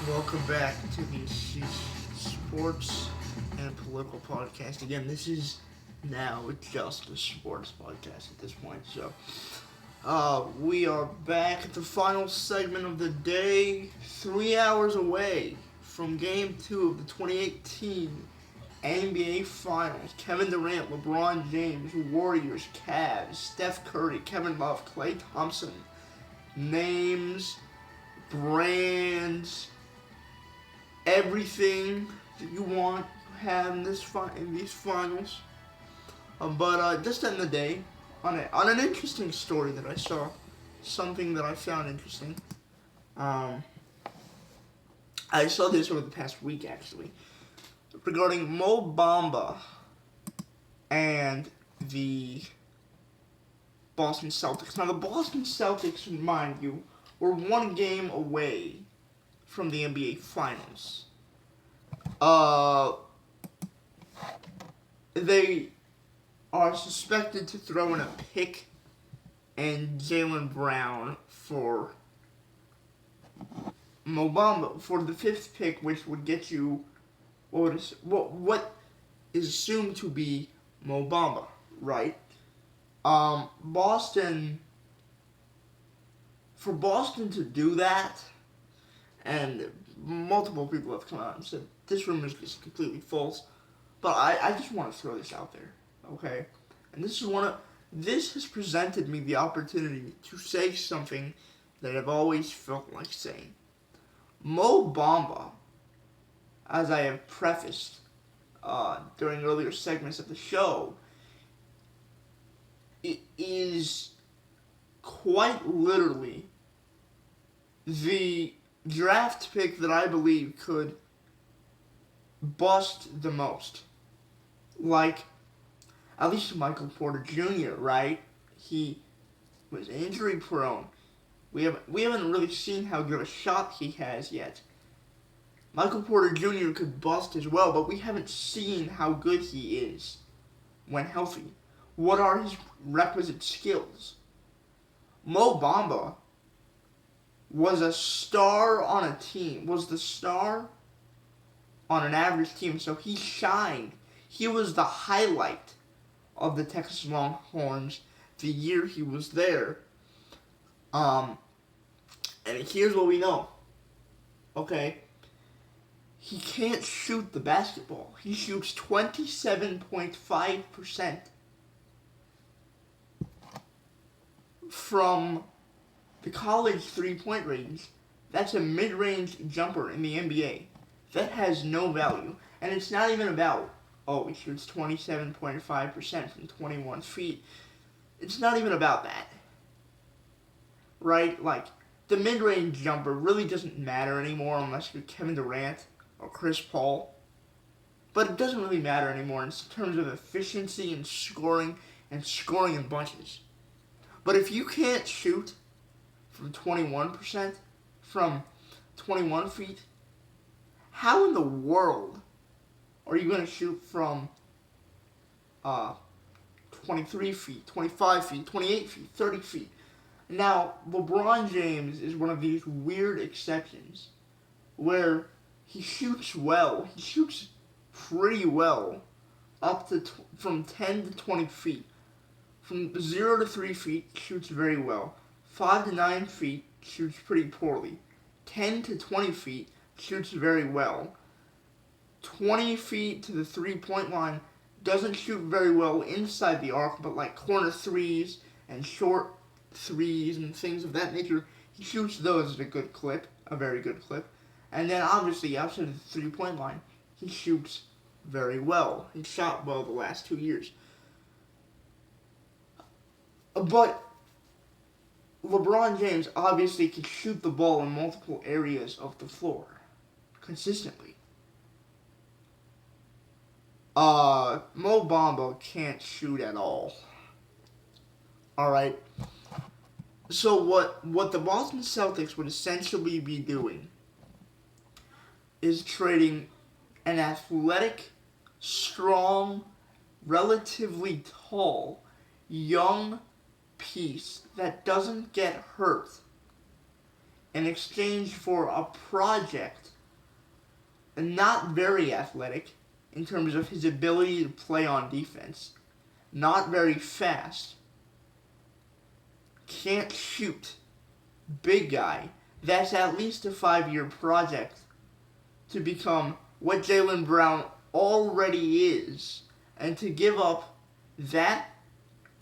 Welcome back to the Ashish Sports and Political Podcast. Again, this is now just a sports podcast at this point. We are back at the final segment of the day, 3 hours away from Game 2 of the 2018 NBA Finals. Kevin Durant, LeBron James, Warriors, Cavs, Steph Curry, Kevin Love, Klay Thompson. Names, brands, everything that you want to have in these finals. But just to end the day on an interesting story that I saw, something that I found interesting. Um, I saw this over the past week actually regarding Mo Bamba and the Boston Celtics. Now the Boston Celtics, mind you, were one game away from the NBA Finals. Uh, they are suspected to throw in a pick and Jaylen Brown for Mo Bamba for the fifth pick, which would get you what is assumed to be Mo Bamba, right? Boston, for Boston to do that, and multiple people have come out and said this rumor is just completely false. But I just want to throw this out there, okay? And this has presented me the opportunity to say something that I've always felt like saying. Mo Bamba, as I have prefaced during earlier segments of the show, it is quite literally the draft pick that I believe could bust the most. Like, at least Michael Porter Jr., right? He was injury prone. We haven't really seen how good a shot he has yet. Michael Porter Jr. could bust as well, but we haven't seen how good he is when healthy. What are his requisite skills? Mo Bamba was a star on a team, was the star on an average team, so he shined. He was the highlight of the Texas Longhorns the year he was there. And here's what we know. Okay. He can't shoot the basketball. He shoots 27.5% from the college three-point range. That's a mid-range jumper in the NBA. That has no value. And it's not even about, he shoots 27.5% from 21 feet. It's not even about that. Right? Like, the mid-range jumper really doesn't matter anymore unless you're Kevin Durant or Chris Paul. But it doesn't really matter anymore in terms of efficiency and scoring in bunches. But if you can't shoot from 21%, from 21 feet, how in the world are you going to shoot from 23 feet, 25 feet, 28 feet, 30 feet? Now, LeBron James is one of these weird exceptions where he shoots well. He shoots pretty well up to from 10 to 20 feet. From 0 to 3 feet, shoots very well. 5 to 9 feet, shoots pretty poorly. 10 to 20 feet, shoots very well. 20 feet to the three-point line, doesn't shoot very well inside the arc, but like corner threes and short threes and things of that nature, he shoots those at a good clip, a very good clip. And then obviously outside of the three-point line, he shoots very well. He shot well the last 2 years. But LeBron James obviously can shoot the ball in multiple areas of the floor consistently. Mo Bamba can't shoot at all. Alright? So what the Boston Celtics would essentially be doing is trading an athletic, strong, relatively tall, young piece that doesn't get hurt in exchange for a project, and not very athletic in terms of his ability to play on defense, not very fast, can't shoot, big guy. That's at least a 5-year project to become what Jaylen Brown already is. And to give up that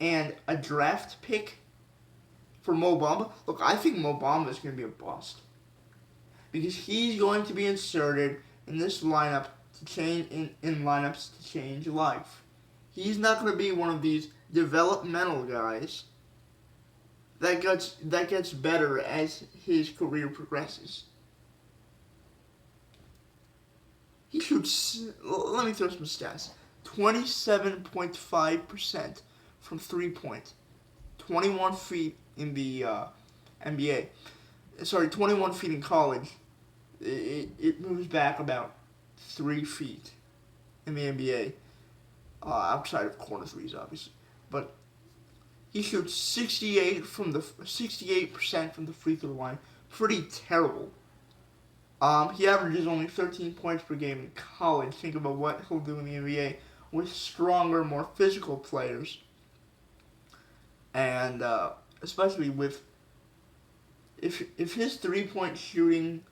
and a draft pick for Mo Bamba, look, I think Mo Bamba is going to be a bust. Because he's going to be inserted in this lineup to change in lineups to change life. He's not going to be one of these developmental guys that gets better as his career progresses. He shoots, let me throw some stats, 27.5% from 3-point, 21 feet in the NBA. Sorry, 21 feet in college. It moves back about 3 feet in the NBA, outside of corner threes, obviously. But he shoots 68% from the free throw line. Pretty terrible. He averages only 13 points per game in college. Think about what he'll do in the NBA with stronger, more physical players. And especially with if his 3-point shooting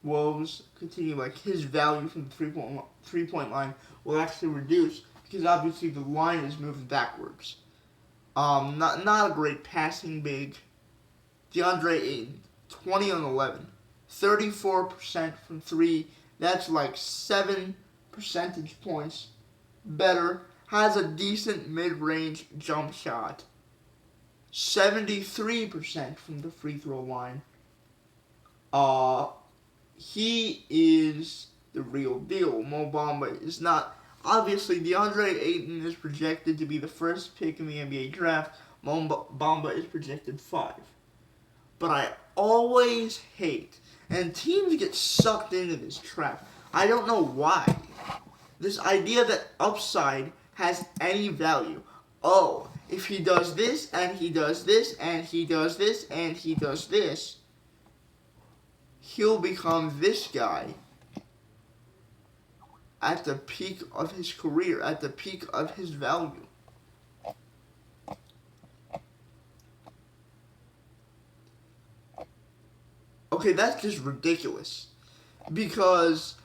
woes continue, like his value from the 3-point line will actually reduce because obviously the line is moving backwards. Not a great passing big. DeAndre Ayton, 20 on 11. 34% from 3. That's like 7 percentage points better. Has a decent mid-range jump shot. 73% from the free throw line. He is the real deal. Mo Bamba is not. Obviously, DeAndre Ayton is projected to be the first pick in the NBA draft. Mo Bamba is projected 5. But I always hate, and teams get sucked into this trap. I don't know why. This idea that upside has any value. Oh, if he does this, and he does this, and he does this, and he does this, he'll become this guy at the peak of his career, at the peak of his value. Okay, that's just ridiculous. Because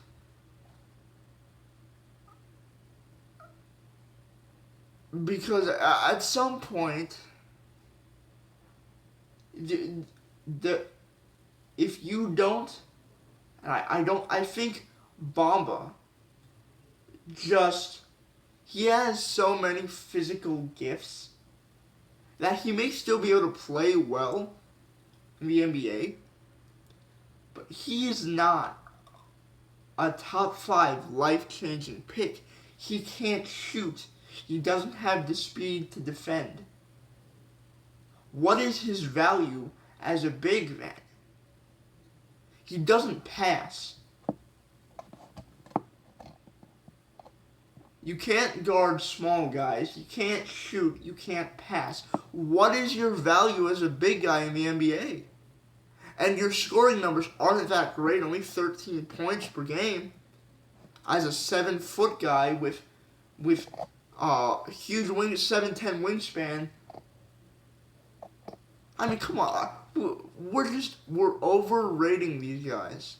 at some point, if you don't, and I think Bamba he has so many physical gifts that he may still be able to play well in the NBA, but he is not a top 5 life-changing pick. He can't shoot. He doesn't have the speed to defend. What is his value as a big man? He doesn't pass. You can't guard small guys. You can't shoot. You can't pass. What is your value as a big guy in the NBA? And your scoring numbers aren't that great, only 13 points per game. As a 7-foot guy with huge 7'10" wingspan. I mean, come on. We're overrating these guys.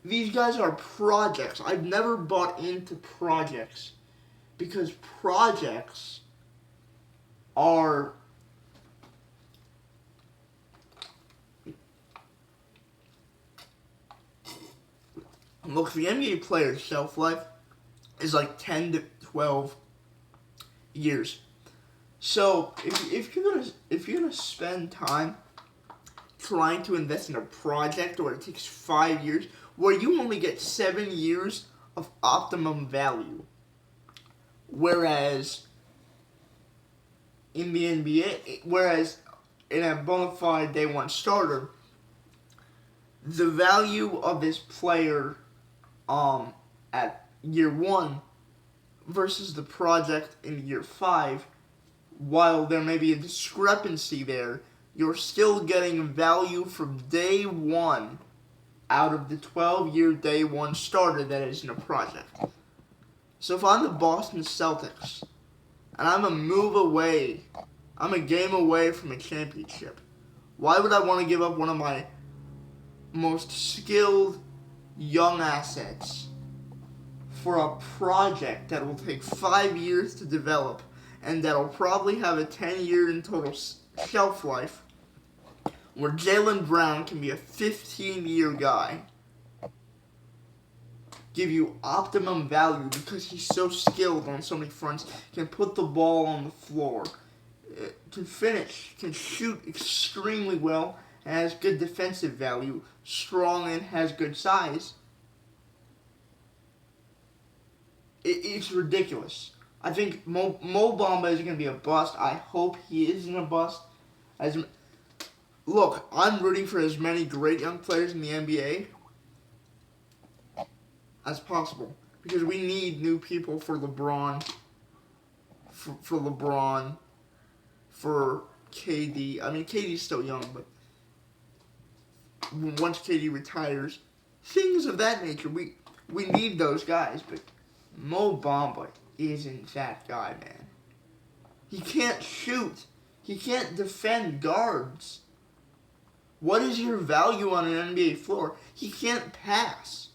These guys are projects. I've never bought into projects because projects are look, the NBA player's shelf life is like 10 to 12 years. So if you're gonna spend time trying to invest in a project where it takes 5 years, where you only get 7 years of optimum value, whereas in the NBA, in a bona fide day 1 starter, the value of this player at year 1 versus the project in year 5 while there may be a discrepancy there, you're still getting value from day one out of the 12-year day one starter that is in a project. So if I'm the Boston Celtics, and I'm a game away from a championship, why would I want to give up one of my most skilled young assets for a project that will take 5 years to develop and that'll probably have a 10-year in total shelf life, where Jaylen Brown can be a 15-year guy, give you optimum value because he's so skilled on so many fronts, can put the ball on the floor, can finish, can shoot extremely well, has good defensive value, strong and has good size. It's ridiculous. I think Mo Bamba is going to be a bust. I hope he isn't a bust. Look, I'm rooting for as many great young players in the NBA as possible because we need new people for LeBron, for LeBron, for KD. I mean, KD's still young, but once KD retires, things of that nature, we need those guys, but Mo Bamba isn't that guy, man. He can't shoot. He can't defend guards. What is your value on an NBA floor? He can't pass.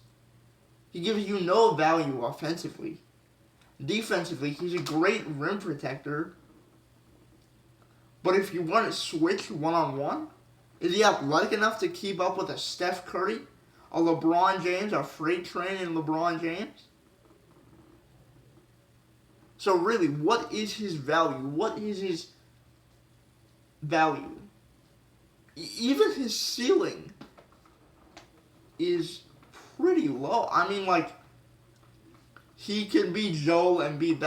He gives you no value offensively. Defensively, he's a great rim protector. But if you want to switch one-on-one, is he athletic enough to keep up with a Steph Curry, a LeBron James, a freight train in LeBron James? So really, what is his value? What is his value? Even his ceiling is pretty low. I mean, like, he can be Joel Embiid.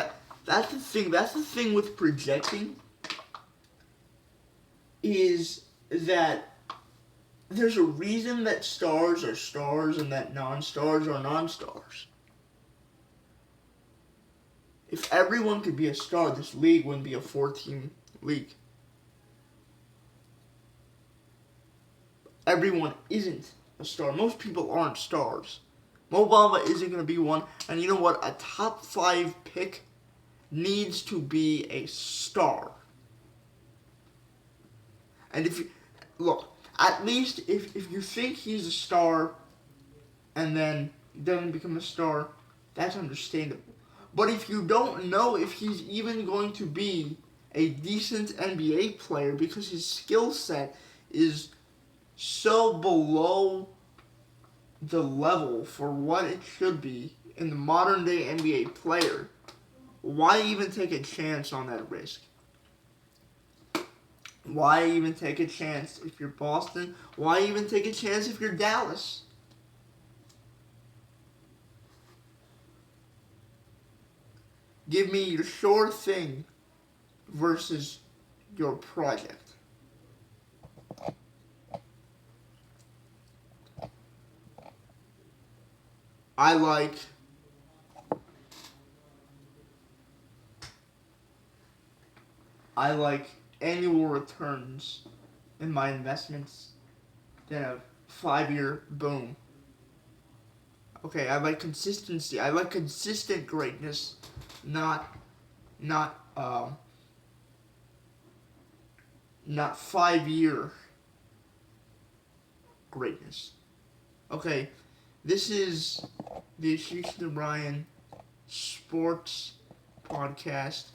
That's the thing. That's the thing with projecting, is that there's a reason that stars are stars and that non-stars are non-stars. If everyone could be a star, this league wouldn't be a 4-team league. Everyone isn't a star. Most people aren't stars. Mo Bamba isn't going to be one. And you know what? A top 5 pick needs to be a star. And if you look, at least if you think he's a star and then he doesn't become a star, that's understandable. But if you don't know if he's even going to be a decent NBA player because his skill set is so below the level for what it should be in the modern day NBA player, why even take a chance on that risk? Why even take a chance if you're Boston? Why even take a chance if you're Dallas? Give me your sure thing versus your project. I like annual returns in my investments than a 5-year boom. Okay, I like consistency. I like consistent greatness, not 5-year greatness. Okay, this is the Ashish and Ryan Sports Podcast.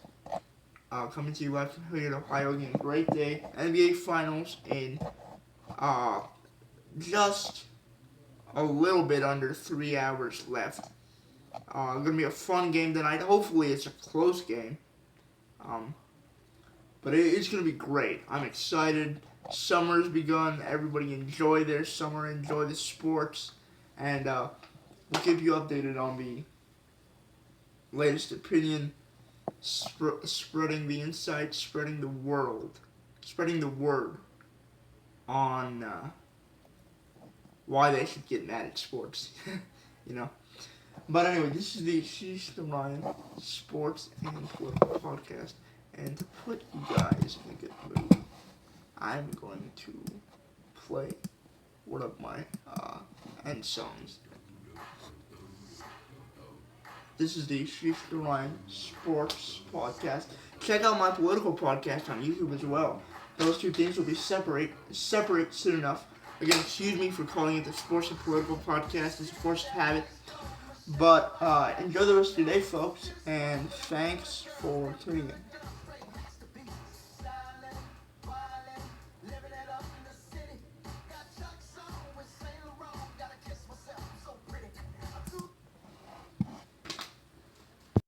Coming to you live from Hilliard, Ohio. Again, great day. NBA Finals in just a little bit under 3 hours left. Gonna be a fun game tonight. Hopefully, it's a close game. But it's gonna be great. I'm excited. Summer's begun. Everybody enjoy their summer. Enjoy the sports, and we'll keep you updated on the latest opinion. Spreading the insight, spreading the word on why they should get mad at sports, you know. But anyway, this is the Ashish and Ryan Sports and Political Podcast, And to put you guys in a good mood, I'm going to play one of my end songs. This is the Ashish Sports Podcast. Check out my political podcast on YouTube as well. Those two things will be separate soon enough. Again, excuse me for calling it the Sports and Political Podcast. It's a forced habit. But enjoy the rest of your day, folks, and thanks for tuning in.